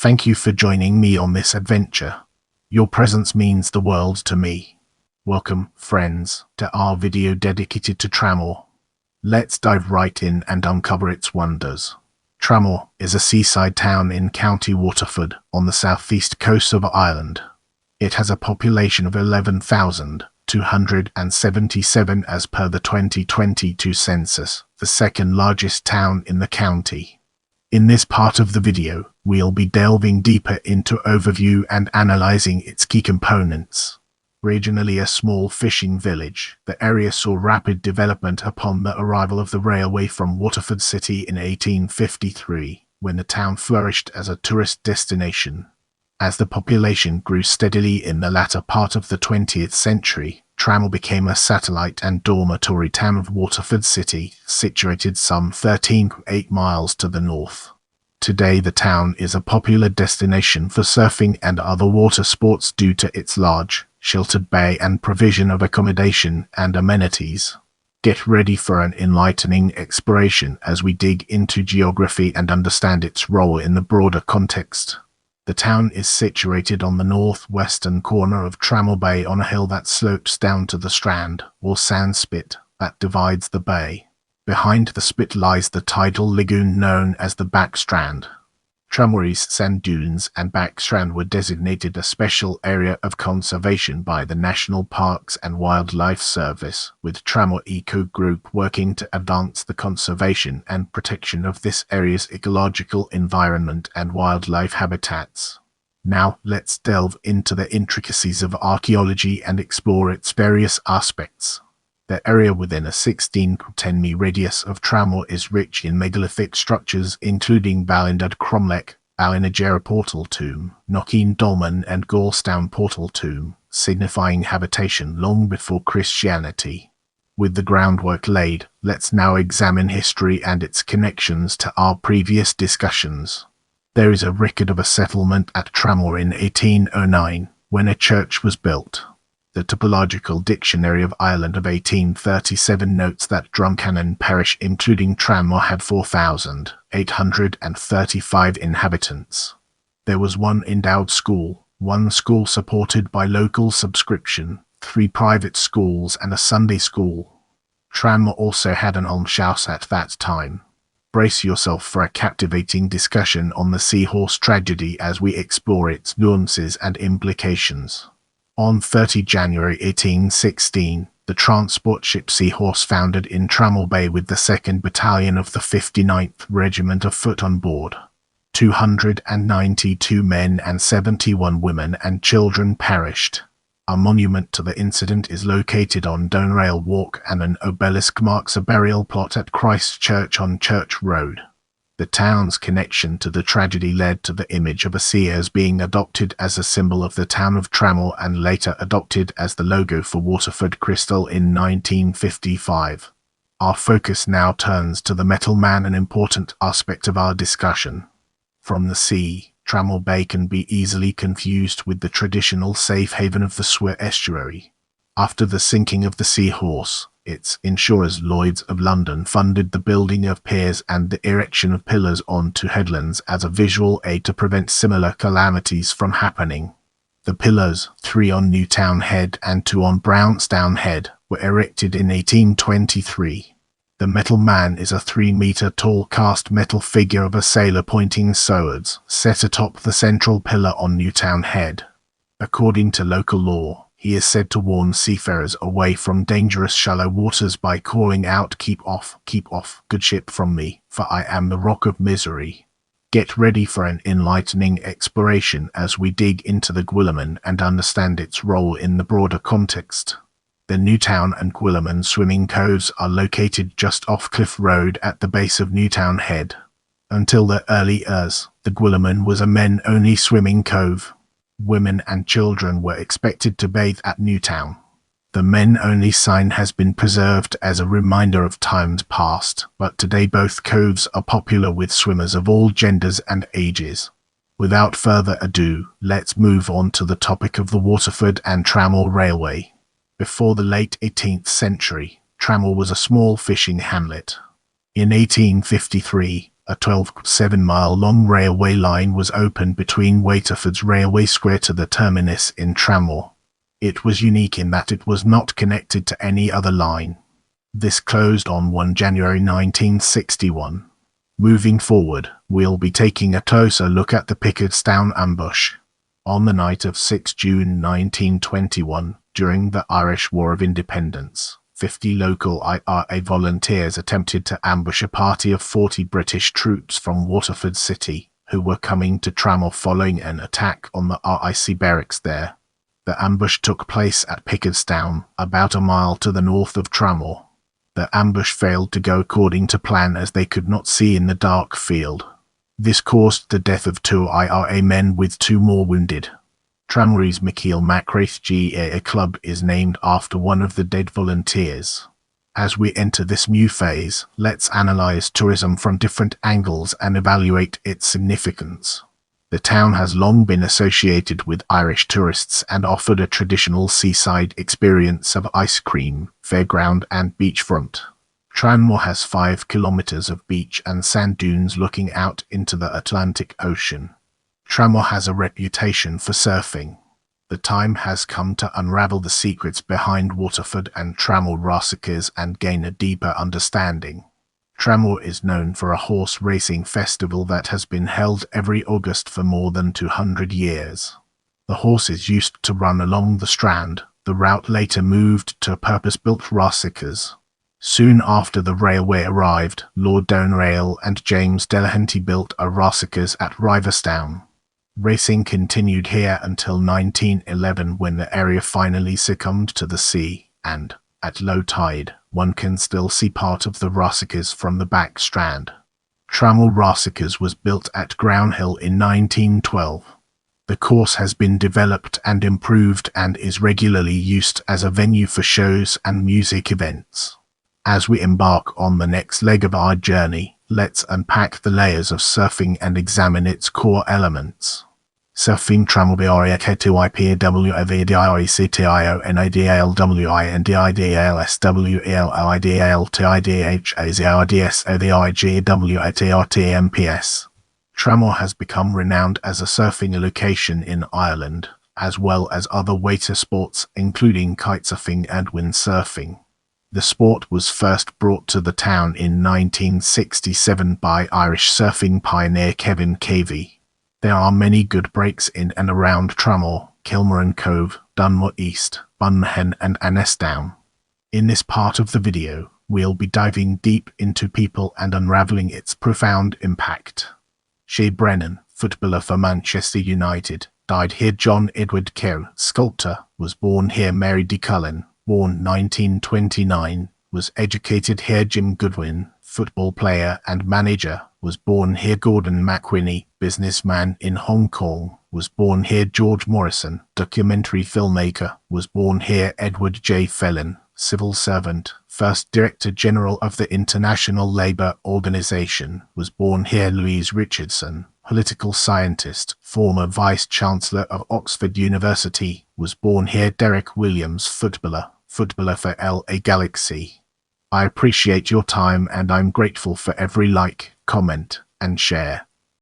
Thank you for joining me on this adventure. Your presence means the world to me. Welcome, friends, to our video dedicated to Tramore. Let's dive right in and uncover its wonders. Tramore is a seaside town in County Waterford on the southeast coast of Ireland. It has a population of 11,277 as per the 2022 census, the second largest town in the county. In this part of the video, we'll be delving deeper into overview and analyzing its key components. Originally a small fishing village, the area saw rapid development upon the arrival of the railway from Waterford City in 1853, when the town flourished as a tourist destination. As the population grew steadily in the latter part of the 20th century, Tramore became a satellite and dormitory town of Waterford City, situated some 13.8 miles to the north. Today the town is a popular destination for surfing and other water sports due to its large, sheltered bay and provision of accommodation and amenities. Get ready for an enlightening exploration as we dig into geography and understand its role in the broader context. The town is situated on the northwestern corner of Tramore Bay on a hill that slopes down to the strand, or sand spit, that divides the bay. Behind the spit lies the tidal lagoon known as the Back Strand. Tramore's sand dunes and Back Strand were designated a special area of conservation by the National Parks and Wildlife Service, with Tramore Eco Group working to advance the conservation and protection of this area's ecological environment and wildlife habitats. Now let's delve into the intricacies of archaeology and explore its various aspects. The area within a 16-10 mi radius of Tramore is rich in megalithic structures including Ballindad Cromlech, Ballinagera Portal Tomb, Knockeen Dolmen and Gorstown Portal Tomb, signifying habitation long before Christianity. With the groundwork laid, let's now examine history and its connections to our previous discussions. There is a record of a settlement at Tramore in 1809, when a church was built. The Topological Dictionary of Ireland of 1837 notes that Drumcannon parish including Tramore had 4,835 inhabitants. There was one endowed school, one school supported by local subscription, 3 private schools and a Sunday school. Tramore also had an almshouse at that time. Brace yourself for a captivating discussion on the seahorse tragedy as we explore its nuances and implications. On 30 January 1816, the transport ship Seahorse foundered in Tramore Bay with the 2nd Battalion of the 59th Regiment of Foot on board. 292 men and 71 women and children perished. A monument to the incident is located on Doneraile Walk and an obelisk marks a burial plot at Christ Church on Church Road. The town's connection to the tragedy led to the image of a seahorse being adopted as a symbol of the town of Tramore and later adopted as the logo for Waterford Crystal in 1955. Our focus now turns to the Metal Man, an important aspect of our discussion. From the sea, Tramore Bay can be easily confused with the traditional safe haven of the Swere estuary. After the sinking of the Seahorse, its insurers Lloyd's of London funded the building of piers and the erection of pillars onto headlands as a visual aid to prevent similar calamities from happening. The pillars, 3 on Newtown Head and 2 on Brownstown Head, were erected in 1823. The Metal Man is a 3-meter tall cast metal figure of a sailor pointing swords, set atop the central pillar on Newtown Head. According to local law, he is said to warn seafarers away from dangerous shallow waters by calling out, keep off, good ship from me, for I am the Rock of Misery." Get ready for an enlightening exploration as we dig into the Gwillimon and understand its role in the broader context. The Newtown and Gwillimon swimming coves are located just off Cliff Road at the base of Newtown Head. Until the early years, the Gwillimon was a men-only swimming cove. Women and children were expected to bathe at Newtown. The men-only sign has been preserved as a reminder of times past, but today both coves are popular with swimmers of all genders and ages. Without further ado, let's move on to the topic of the Waterford and Tramore Railway. Before the late 18th century, Tramore was a small fishing hamlet. In 1853, A 12.7-mile-long railway line was opened between Waterford's Railway Square to the terminus in Tramore. It was unique in that it was not connected to any other line. This closed on 1 January 1961. Moving forward, we'll be taking a closer look at the Pickardstown ambush. On the night of 6 June 1921, during the Irish War of Independence, 50 local IRA volunteers attempted to ambush a party of 40 British troops from Waterford City, who were coming to Tramore following an attack on the RIC barracks there. The ambush took place at Pickardstown, about a mile to the north of Tramore. The ambush failed to go according to plan as they could not see in the dark field. This caused the death of 2 IRA men with 2 more wounded. Tramore's McKeel Macraith GAA Club is named after one of the dead volunteers. As we enter this new phase, let's analyze tourism from different angles and evaluate its significance. The town has long been associated with Irish tourists and offered a traditional seaside experience of ice cream, fairground and beachfront. Tramore has 5 kilometers of beach and sand dunes looking out into the Atlantic Ocean. Tramore has a reputation for surfing. The time has come to unravel the secrets behind Waterford and Tramore massacres and gain a deeper understanding. Tramore is known for a horse racing festival that has been held every August for more than 200 years. The horses used to run along the Strand. The route later moved to purpose-built massacres. Soon after the railway arrived, Lord Doneraile and James Delahanty built a massacres at Riverstown. Racing continued here until 1911 when the area finally succumbed to the sea, and, at low tide, one can still see part of the massacres from the back strand. Tramore Massacres was built at Groundhill in 1912. The course has been developed and improved and is regularly used as a venue for shows and music events. As we embark on the next leg of our journey, let's unpack the layers of surfing and examine its core elements. Surfing Tramore Tramore has become renowned as a surfing location in Ireland, as well as other water sports including kitesurfing and windsurfing. The sport was first brought to the town in 1967 by Irish surfing pioneer Kevin Cavey. There are many good breaks in and around Tramore, Kilmarin Cove, Dunmore East, Bunhen and Annestown. In this part of the video, we'll be diving deep into people and unraveling its profound impact. Shea Brennan, footballer for Manchester United, died here. John Edward Kerr, sculptor, was born here. Mary de Cullen, born 1929, was educated here. Jim Goodwin, football player and manager, was born here. Gordon McWhinney, businessman in Hong Kong, was born here. George Morrison, documentary filmmaker, was born here. Edward J. Fellon, civil servant, first Director General of the International Labour Organization, was born here. Louise Richardson, political scientist, former Vice-Chancellor of Oxford University, was born here. Derek Williams, footballer for LA Galaxy. I appreciate your time and I'm grateful for every like, comment, and share.